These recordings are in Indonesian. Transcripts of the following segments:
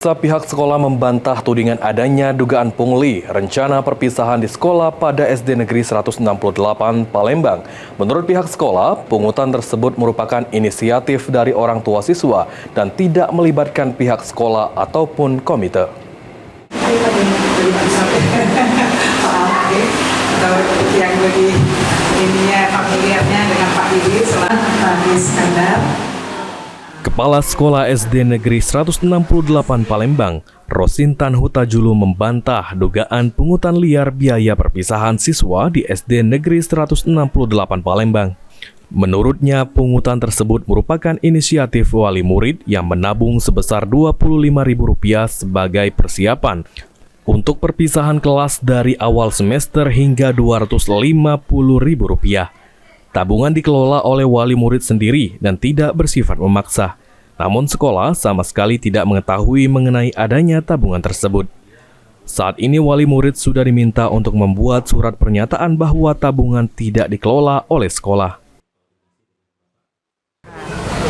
Pihak sekolah membantah tudingan adanya dugaan pungli rencana perpisahan di sekolah pada SD Negeri 168 Palembang. Menurut pihak sekolah, pungutan tersebut merupakan inisiatif dari orang tua siswa dan tidak melibatkan pihak sekolah ataupun komite. Yang lebih familiarnya dengan Pak Didi selaku Pak Iskandar. Kepala Sekolah SD Negeri 168 Palembang, Rosintan Hutajulu membantah dugaan pungutan liar biaya perpisahan siswa di SD Negeri 168 Palembang. Menurutnya, pungutan tersebut merupakan inisiatif wali murid yang menabung sebesar Rp25.000 sebagai persiapan untuk perpisahan kelas dari awal semester hingga Rp250.000. Tabungan dikelola oleh wali murid sendiri dan tidak bersifat memaksa. Namun sekolah sama sekali tidak mengetahui mengenai adanya tabungan tersebut. Saat ini wali murid sudah diminta untuk membuat surat pernyataan bahwa tabungan tidak dikelola oleh sekolah.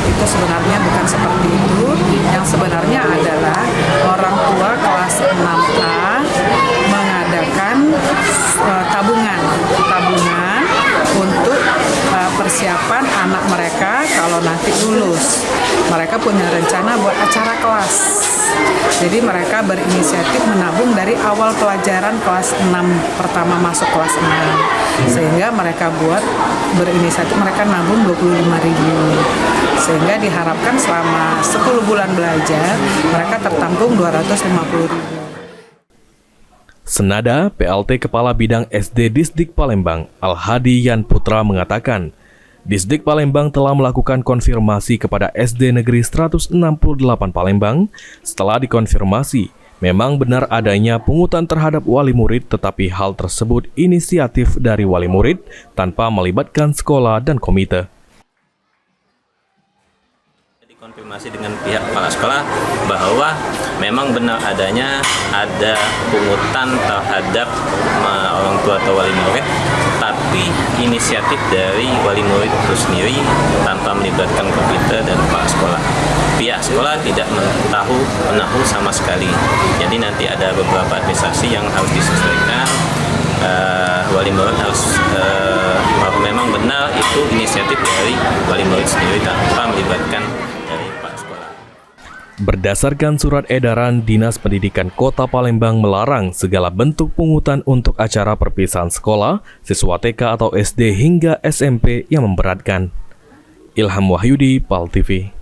Itu sebenarnya bukan seperti itu. Yang sebenarnya adalah orang tua kelas 6A mengadakan tabungan untuk persiapan anak mereka kalau nanti lulus. Mereka punya rencana buat acara kelas. Jadi mereka berinisiatif menabung dari awal pelajaran kelas 6, pertama masuk kelas 6. Sehingga mereka berinisiatif, mereka nabung Rp25.000. Sehingga diharapkan selama 10 bulan belajar, mereka tertampung Rp250.000. Senada, PLT Kepala Bidang SD Disdik Palembang, Al-Hadi Yan Putra mengatakan, Disdik Palembang telah melakukan konfirmasi kepada SD Negeri 168 Palembang. Setelah dikonfirmasi, memang benar adanya pungutan terhadap wali murid, tetapi hal tersebut inisiatif dari wali murid tanpa melibatkan sekolah dan komite. Konfirmasi dengan pihak kepala sekolah bahwa memang benar ada pungutan terhadap orang tua atau wali murid, tapi inisiatif dari wali murid itu sendiri tanpa melibatkan komite dan kepala sekolah. Pihak sekolah tidak menahu sama sekali. Jadi nanti ada beberapa administrasi yang harus disesuaikan. Wali murid harus memang benar itu inisiatif dari wali murid sendiri tanpa melibatkan dari Pak Sekolah. Berdasarkan surat edaran, Dinas Pendidikan Kota Palembang melarang segala bentuk pungutan untuk acara perpisahan sekolah, siswa TK atau SD hingga SMP yang memberatkan. Ilham Wahyudi, PAL TV.